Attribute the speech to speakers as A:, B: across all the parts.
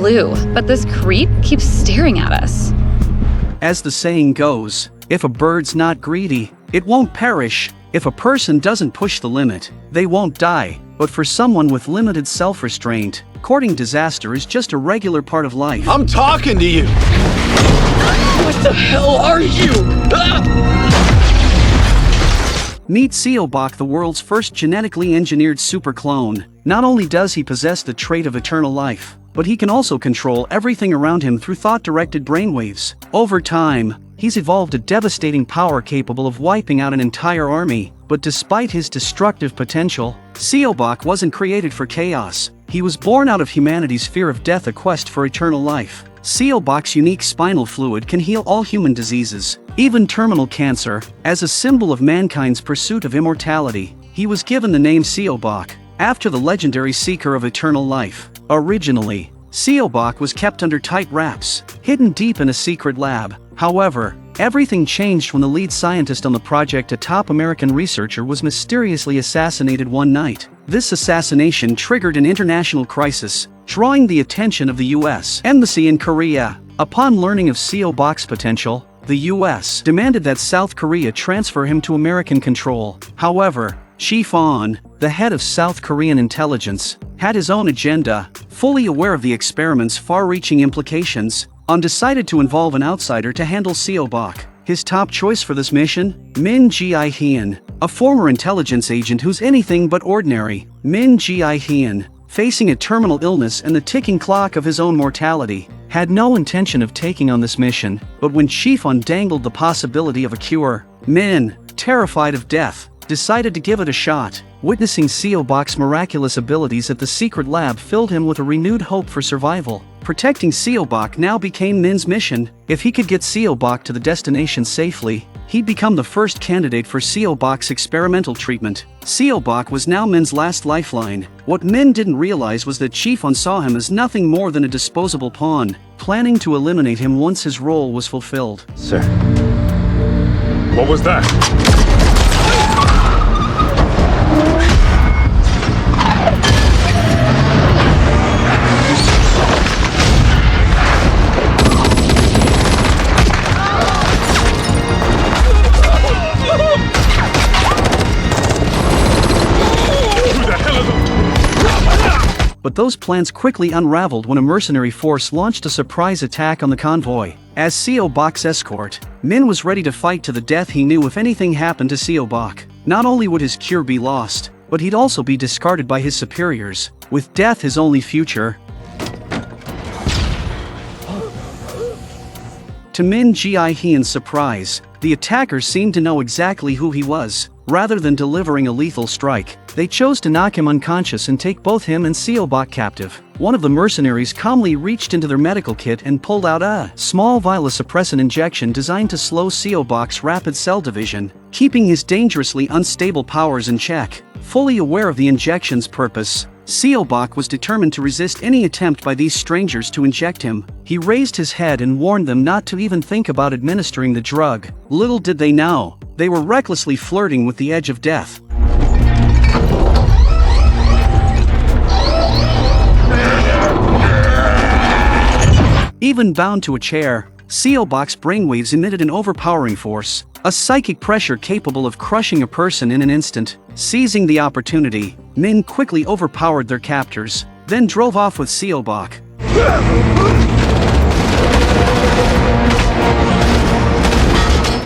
A: blue, but this creep keeps staring at us.
B: As the saying goes, if a bird's not greedy, it won't perish. If a person doesn't push the limit, they won't die. But for someone with limited self-restraint, courting disaster is just a regular part of life.
C: I'm talking to you! What the hell are you?
B: Meet Seobok, the world's first genetically engineered super clone. Not only does he possess the trait of eternal life, but he can also control everything around him through thought-directed brainwaves. Over time, he's evolved a devastating power capable of wiping out an entire army. But despite his destructive potential, Seobok wasn't created for chaos. He was born out of humanity's fear of death, a quest for eternal life. Seobok's unique spinal fluid can heal all human diseases, even terminal cancer. As a symbol of mankind's pursuit of immortality, he was given the name Seobok, after the legendary seeker of eternal life. Originally, Seobok was kept under tight wraps, hidden deep in a secret lab. However, everything changed when the lead scientist on the project, a top American researcher, was mysteriously assassinated one night. This assassination triggered an international crisis, drawing the attention of the U.S. Embassy in Korea. Upon learning of Seobok's potential, the U.S. demanded that South Korea transfer him to American control. However, Chief On, the head of South Korean intelligence, had his own agenda. Fully aware of the experiment's far-reaching implications, On decided to involve an outsider to handle Seobok. His top choice for this mission? Min Ji-hyun, a former intelligence agent who's anything but ordinary. Min Ji-hyun, facing a terminal illness and the ticking clock of his own mortality, had no intention of taking on this mission. But when Chief On dangled the possibility of a cure, Min, terrified of death, decided to give it a shot. Witnessing Seobok's miraculous abilities at the secret lab filled him with a renewed hope for survival. Protecting Seobok now became Min's mission. If he could get Seobok to the destination safely, he'd become the first candidate for Seobok's experimental treatment. Seobok was now Min's last lifeline. What Min didn't realize was that Chief On saw him as nothing more than a disposable pawn, planning to eliminate him once his role was fulfilled.
C: Sir. What was that?
B: But those plans quickly unraveled when a mercenary force launched a surprise attack on the convoy. As Seobok's escort, Min was ready to fight to the death. He knew if anything happened to Seobok, not only would his cure be lost, but he'd also be discarded by his superiors, with death his only future. To Min Ji-hyun's surprise, the attackers seemed to know exactly who he was. Rather than delivering a lethal strike, they chose to knock him unconscious and take both him and Seobok captive. One of the mercenaries calmly reached into their medical kit and pulled out a small vial of suppressant injection designed to slow Seobok's rapid cell division, keeping his dangerously unstable powers in check. Fully aware of the injection's purpose, Seobok was determined to resist any attempt by these strangers to inject him. He raised his head and warned them not to even think about administering the drug. Little did they know, they were recklessly flirting with the edge of death. Even bound to a chair, Seobok's brainwaves emitted an overpowering force, a psychic pressure capable of crushing a person in an instant. Seizing the opportunity, Min quickly overpowered their captors, then drove off with Seobok.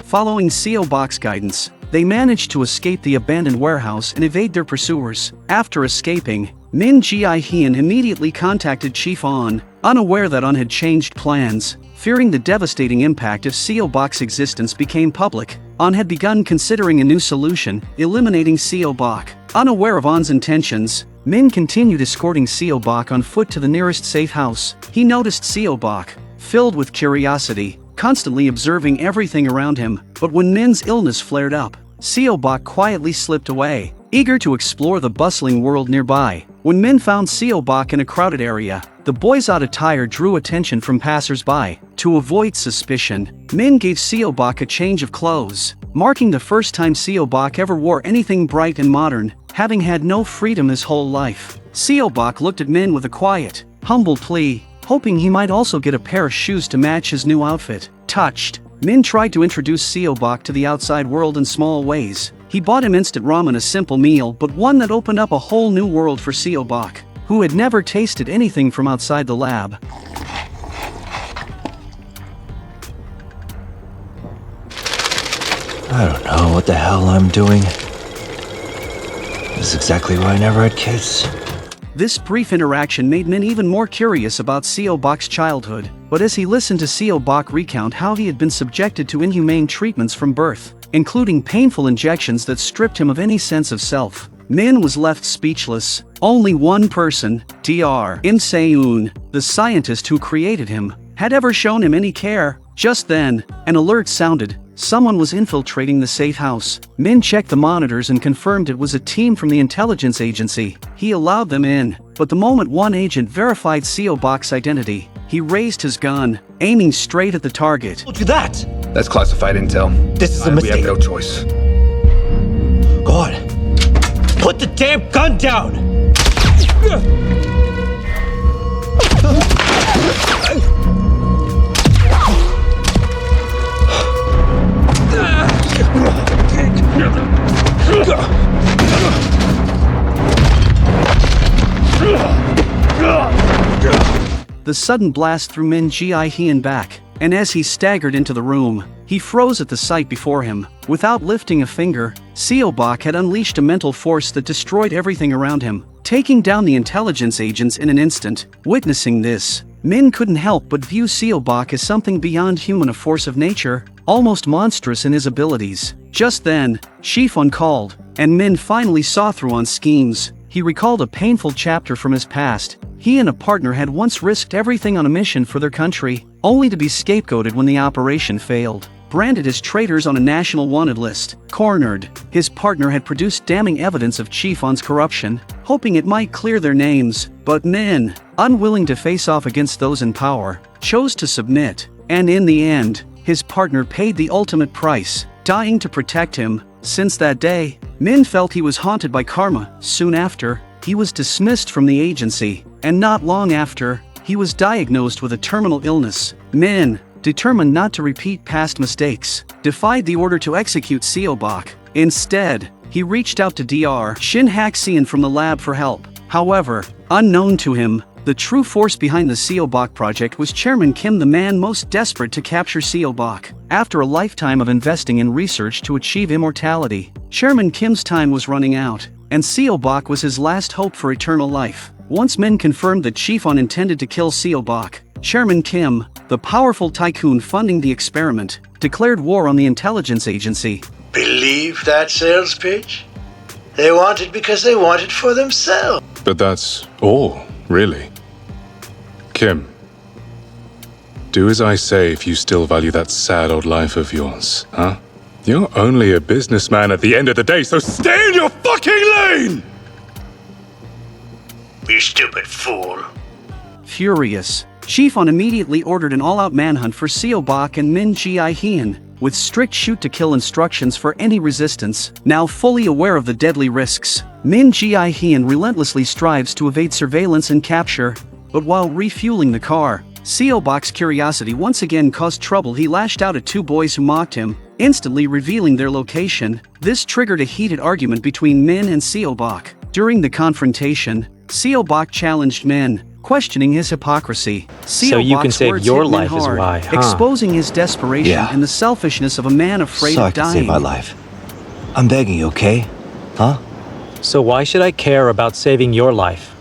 B: Following Seobok's guidance, they managed to escape the abandoned warehouse and evade their pursuers. After escaping, Min Ji-hyun immediately contacted Chief On, unaware that On had changed plans. Fearing the devastating impact if Seobok's existence became public, On had begun considering a new solution, eliminating Seobok. Unaware of On's intentions, Min continued escorting Seobok on foot to the nearest safe house. He noticed Seobok, filled with curiosity, constantly observing everything around him. But when Min's illness flared up, Seobok quietly slipped away, eager to explore the bustling world nearby. When Min found Seobok in a crowded area, the boy's odd attire drew attention from passers-by. To avoid suspicion, Min gave Seobok a change of clothes, marking the first time Seobok ever wore anything bright and modern, having had no freedom his whole life. Seobok looked at Min with a quiet, humble plea. hoping he might also get a pair of shoes to match his new outfit. Touched, Min tried to introduce Seobok to the outside world in small ways. He bought him instant ramen, a simple meal, but one that opened up a whole new world for Seobok, who had never tasted anything from outside the lab.
D: I don't know what the hell I'm doing. This is exactly why I never had kids.
B: This brief interaction made Min even more curious about Seobok's childhood, but as he listened to Seobok recount how he had been subjected to inhumane treatments from birth, including painful injections that stripped him of any sense of self, Min was left speechless. Only one person, Dr. Im Se-eun, the scientist who created him, had ever shown him any care. Just then, an alert sounded. Someone was infiltrating the safe house. Min checked the monitors and confirmed it was a team from the intelligence agency. He allowed them in, but the moment one agent verified Seobok's identity, he raised his gun, aiming straight at the target.
D: Told you that!
E: That's classified intel.
D: This is a
E: We
D: mistake.
E: have no choice.
D: God, put the damn gun down!
B: The sudden blast threw Min Ji-hyen back, and as he staggered into the room, he froze at the sight before him. Without lifting a finger, Seobok had unleashed a mental force that destroyed everything around him, taking down the intelligence agents in an instant. Witnessing this, Min couldn't help but view Seobok as something beyond human, a force of nature, almost monstrous in his abilities. Just then, Shifun called, and Min finally saw through on schemes. He recalled a painful chapter from his past. He and a partner had once risked everything on a mission for their country, only to be scapegoated when the operation failed. Branded as traitors on a national wanted list, cornered, his partner had produced damning evidence of Chifon's corruption, hoping it might clear their names. But Min, unwilling to face off against those in power, chose to submit, and in the end, his partner paid the ultimate price, dying to protect him. Since that day, Min felt he was haunted by karma. Soon after, he was dismissed from the agency, and not long after, he was diagnosed with a terminal illness. Min, determined not to repeat past mistakes, defied the order to execute Seobok. Instead, he reached out to Dr. Shin Haxian from the lab for help. However, unknown to him, the true force behind the Seobok project was Chairman Kim, the man most desperate to capture Seobok. After a lifetime of investing in research to achieve immortality, Chairman Kim's time was running out, and Seobok was his last hope for eternal life. Once Min confirmed that Chifon intended to kill Seobok, Chairman Kim, the powerful tycoon funding the experiment, declared war on the intelligence agency.
F: Believe that sales pitch? They want it because they want it for themselves.
G: But that's all, really. Kim, do as I say if you still value that sad old life of yours, huh? You're only a businessman at the end of the day, so stay in your fucking lane!
F: You stupid fool.
B: Furious, Chifon immediately ordered an all-out manhunt for Seobok and Min Ji-hyen, with strict shoot-to-kill instructions for any resistance. Now fully aware of the deadly risks, Min Ji-hyen relentlessly strives to evade surveillance and capture. But while refueling the car, Seobok's curiosity once again caused trouble. He lashed out at two boys who mocked him, instantly revealing their location. This triggered a heated argument between Min and Seobok. During the confrontation, Seobok challenged Min, questioning his hypocrisy.
H: So you can
B: Seobok's
H: save
B: words
H: your
B: hit Min
H: life is
B: hard,
H: why, huh?
B: exposing his desperation
D: Yeah.
B: and the selfishness of a man afraid
D: So I
B: of
D: can
B: dying.
D: save my life. I'm begging you, okay? Huh?
H: So why should I care about saving your life?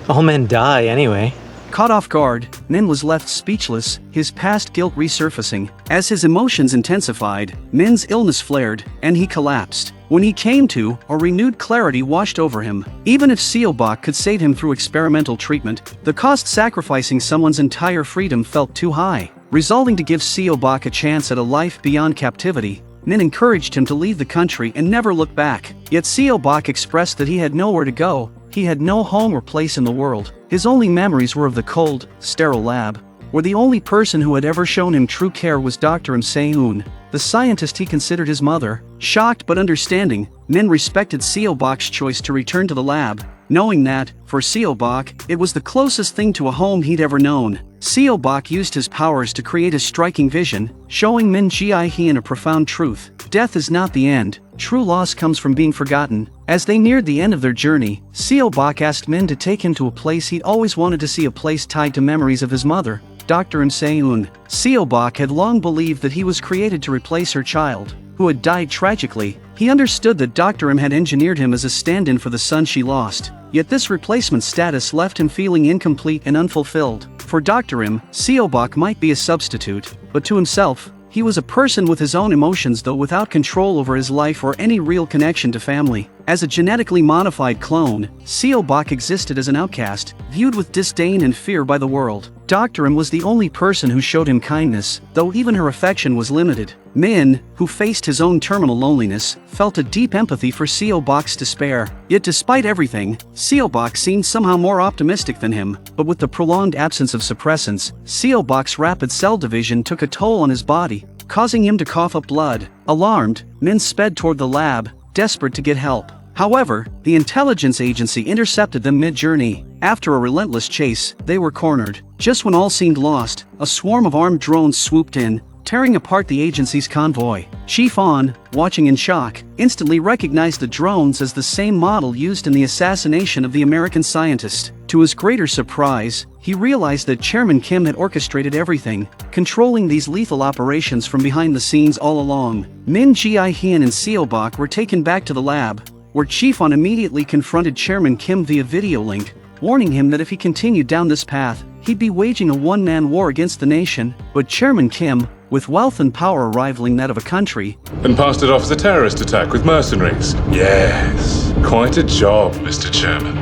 H: All men die anyway.
B: Caught off guard, Min was left speechless, his past guilt resurfacing. As his emotions intensified, Min's illness flared, and he collapsed. When he came to, a renewed clarity washed over him. Even if Seobok could save him through experimental treatment, the cost sacrificing someone's entire freedom felt too high. Resolving to give Seobok a chance at a life beyond captivity, Min encouraged him to leave the country and never look back. Yet Seobok expressed that he had nowhere to go. He had no home or place in the world. His only memories were of the cold, sterile lab, where the only person who had ever shown him true care was Dr. Im Se-eun, the scientist he considered his mother. Shocked but understanding, Min respected Seobok's choice to return to the lab. knowing that, for Seo Bok, it was the closest thing to a home he'd ever known. Seo Bok used his powers to create a striking vision, showing Min Ji-hyen a profound truth. Death is not the end. True loss comes from being forgotten. As they neared the end of their journey, Seo Bok asked Min to take him to a place he'd always wanted to see, a place tied to memories of his mother, Dr. Seon. Seo Bok had long believed that he was created to replace her child, who had died tragically. He understood that Dr. had engineered him as a stand-in for the son she lost. Yet this replacement status left him feeling incomplete and unfulfilled. For Dr. Seo Bok might be a substitute, but to himself, he was a person with his own emotions, though without control over his life or any real connection to family. As a genetically modified clone, Seo Bok existed as an outcast, viewed with disdain and fear by the world. Dr. was the only person who showed him kindness, though even her affection was limited. Min, who faced his own terminal loneliness, felt a deep empathy for Seo Bok's despair. Yet despite everything, Seo Bok seemed somehow more optimistic than him. But with the prolonged absence of suppressants, Seo Bok's rapid cell division took a toll on his body, causing him to cough up blood. Alarmed, Min sped toward the lab, desperate to get help. However, the intelligence agency intercepted them mid-journey. After a relentless chase, they were cornered. Just when all seemed lost, a swarm of armed drones swooped in, tearing apart the agency's convoy. Chief On, watching in shock, instantly recognized the drones as the same model used in the assassination of the American scientist. To his greater surprise, he realized that Chairman Kim had orchestrated everything, controlling these lethal operations from behind the scenes all along. Min Ji-hyen and Seo Bok were taken back to the lab, where Chief On immediately confronted Chairman Kim via video link, warning him that if he continued down this path, he'd be waging a one-man war against the nation. But Chairman Kim, with wealth and power rivaling that of a country,
G: And passed it off as a terrorist attack with mercenaries. Yes, quite a job, Mr. Chairman.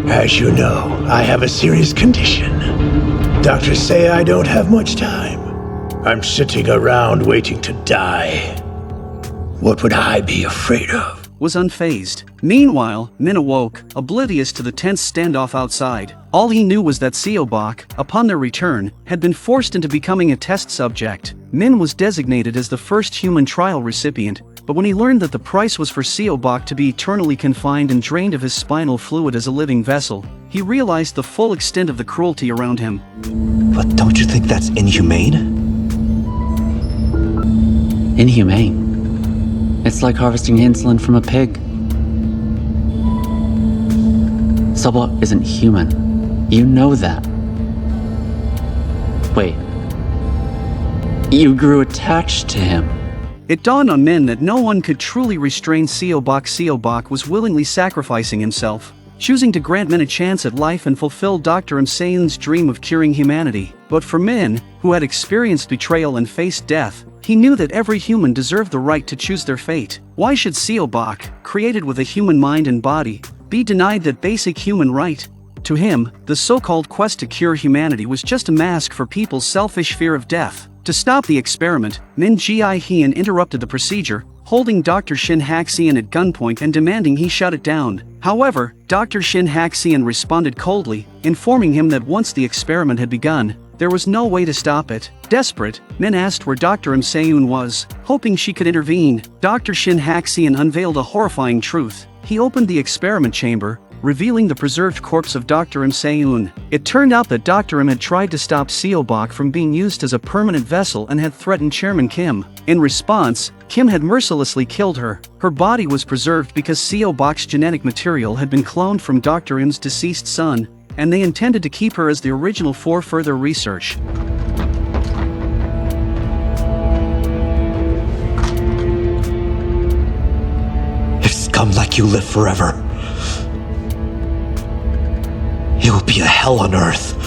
F: As you know, I have a serious condition. Doctors say I don't have much time. I'm sitting around waiting to die. What would I be afraid of?
B: was unfazed. Meanwhile, Min awoke, oblivious to the tense standoff outside. All he knew was that Seo Bok, upon their return, had been forced into becoming a test subject. Min was designated as the first human trial recipient, but when he learned that the price was for Seo Bok to be eternally confined and drained of his spinal fluid as a living vessel, he realized the full extent of the cruelty around him.
D: But don't you think that's inhumane?
C: Inhumane. It's like harvesting insulin from a pig. Seobok isn't human. You know that. Wait. You grew attached to him.
B: It dawned on Min that no one could truly restrain Seo Bok. Seo Bok was willingly sacrificing himself, choosing to grant Min a chance at life and fulfill Dr. Seon's dream of curing humanity. But for Min, who had experienced betrayal and faced death, he knew that every human deserved the right to choose their fate. Why should Seo Bok, created with a human mind and body, be denied that basic human right? To him, the so-called quest to cure humanity was just a mask for people's selfish fear of death. To stop the experiment, Min Ji-hyen interrupted the procedure, holding Dr. Shin Hak-seon at gunpoint and demanding he shut it down. However, Dr. Shin Hak-seon responded coldly, informing him that once the experiment had begun, there was no way to stop it. Desperate, Min asked where Dr. Seon was, hoping she could intervene. Dr. Shin Hak-seon unveiled a horrifying truth. He opened the experiment chamber, revealing the preserved corpse of Dr. Seon. It turned out that Dr. had tried to stop Seo Bok from being used as a permanent vessel and had threatened Chairman Kim. In response, Kim had mercilessly killed her. Her body was preserved because Seo Bok's genetic material had been cloned from Dr. M's deceased son, and they intended to keep her as the original for further research.
D: If scum like you live forever, it will be a hell on earth.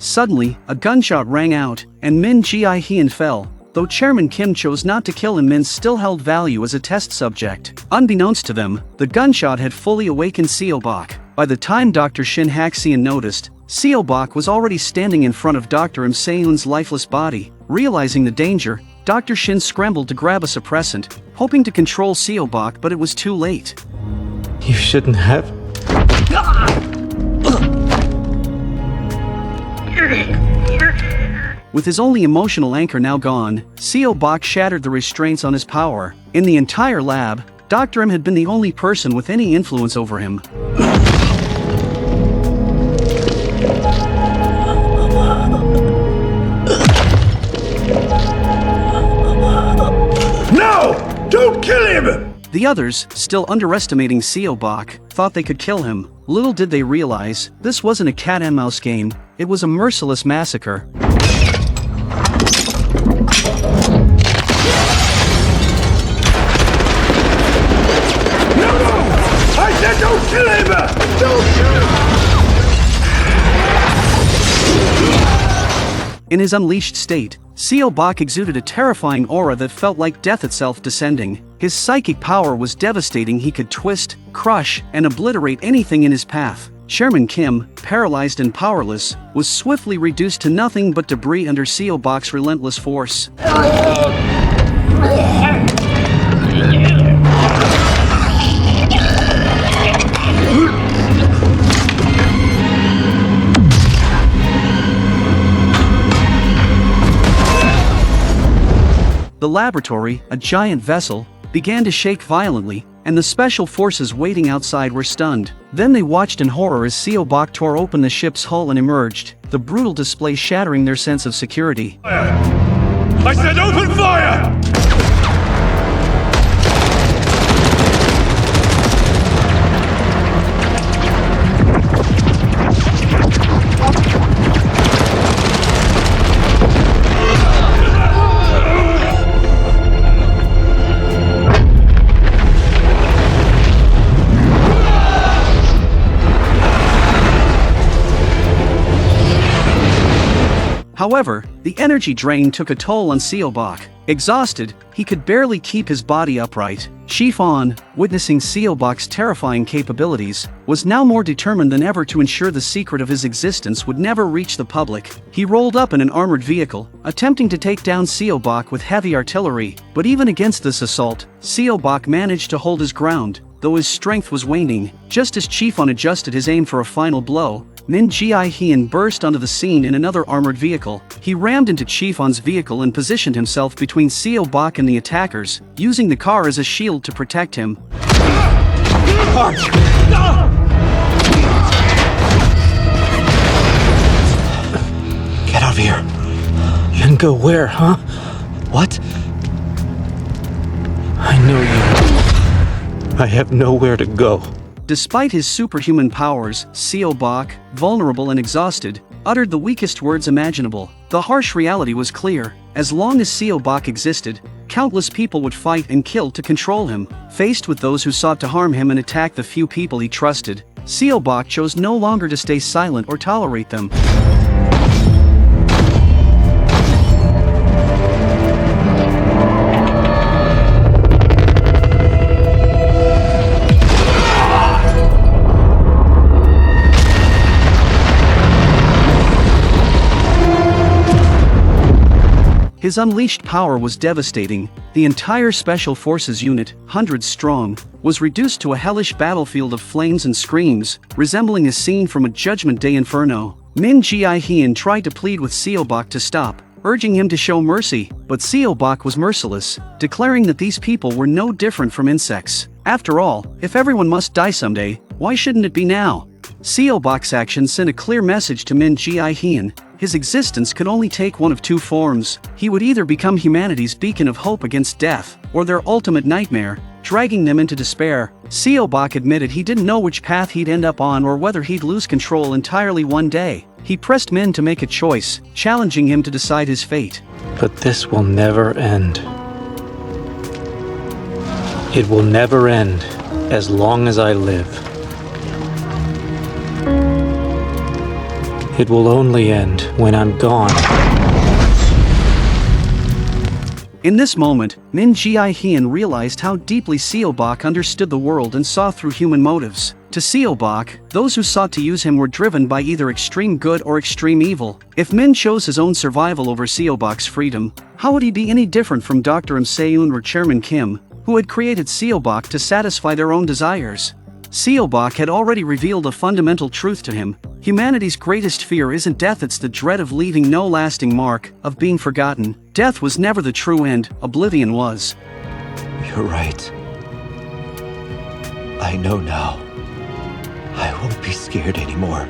B: Suddenly, a gunshot rang out, and Min Ji-hyen fell. Though Chairman Kim chose not to kill him, Min still held value as a test subject. Unbeknownst to them, the gunshot had fully awakened Seo Bok. By the time Dr. Shin Hak-seon noticed, Seo Bok was already standing in front of Dr. Seon's lifeless body. Realizing the danger, Dr. Shin scrambled to grab a suppressant, hoping to control Seo Bok, but it was too late.
H: You shouldn't have.
B: With his only emotional anchor now gone, Seo Bok shattered the restraints on his power. In the entire lab, Dr. M had been the only person with any influence over him.
F: No! Don't kill him!
B: The others, still underestimating Seo Bok, thought they could kill him. Little did they realize, this wasn't a cat-and-mouse game, it was a merciless massacre.
F: I said don't kill him! Don't shoot him!
B: In his unleashed state, Seo Bok exuded a terrifying aura that felt like death itself descending. His psychic power was devastating. He could twist, crush, and obliterate anything in his path. Chairman Kim, paralyzed and powerless, was swiftly reduced to nothing but debris under Seo Bok's relentless force. The laboratory, a giant vessel, began to shake violently, and the special forces waiting outside were stunned. Then they watched in horror as Seo Bok tore open the ship's hull and emerged, the brutal display shattering their sense of security.
F: I said open fire!
B: However, the energy drain took a toll on Seo Bok. Exhausted, he could barely keep his body upright. Chiffon, witnessing Seo Bok's terrifying capabilities, was now more determined than ever to ensure the secret of his existence would never reach the public. He rolled up in an armored vehicle, attempting to take down Seo Bok with heavy artillery, but even against this assault, Seo Bok managed to hold his ground, though his strength was waning. Just as Chiffon adjusted his aim for a final blow, Min Ji-Hyun burst onto the scene in another armored vehicle. He rammed into Chiffon's vehicle and positioned himself between Seo Bok and the attackers, using the car as a shield to protect him.
D: Get out of here.
H: And go where, huh? What? I know you. I have nowhere to go.
B: Despite his superhuman powers, Seo Bok, vulnerable and exhausted, uttered the weakest words imaginable. The harsh reality was clear. As long as Seo Bok existed, countless people would fight and kill to control him. Faced with those who sought to harm him and attack the few people he trusted, Seo Bok chose no longer to stay silent or tolerate them. His unleashed power was devastating. The entire Special Forces unit, hundreds strong, was reduced to a hellish battlefield of flames and screams, resembling a scene from a Judgment Day inferno. Min Ji-Hyun tried to plead with Seo Bok to stop, urging him to show mercy, but Seo Bok was merciless, declaring that these people were no different from insects. After all, if everyone must die someday, why shouldn't it be now? Seo Bok's actions sent a clear message to Min Ji-Hyun. His existence could only take one of two forms. He would either become humanity's beacon of hope against death, or their ultimate nightmare, dragging them into despair. Seo Bok admitted he didn't know which path he'd end up on or whether he'd lose control entirely one day. He pressed Min to make a choice, challenging him to decide his fate.
H: But this will never end. It will never end as long as I live. It will only end when I'm gone.
B: In this moment, Min Ji-Hyun realized how deeply Seo Bok understood the world and saw through human motives. To Seo Bok, those who sought to use him were driven by either extreme good or extreme evil. If Min chose his own survival over Seo Bok's freedom, how would he be any different from Dr. M. Seun or Chairman Kim, who had created Seo Bok to satisfy their own desires? Seo Bok had already revealed a fundamental truth to him. Humanity's greatest fear isn't death, it's the dread of leaving no lasting mark, of being forgotten. Death was never the true end, oblivion was.
D: You're right. I know now. I won't be scared anymore.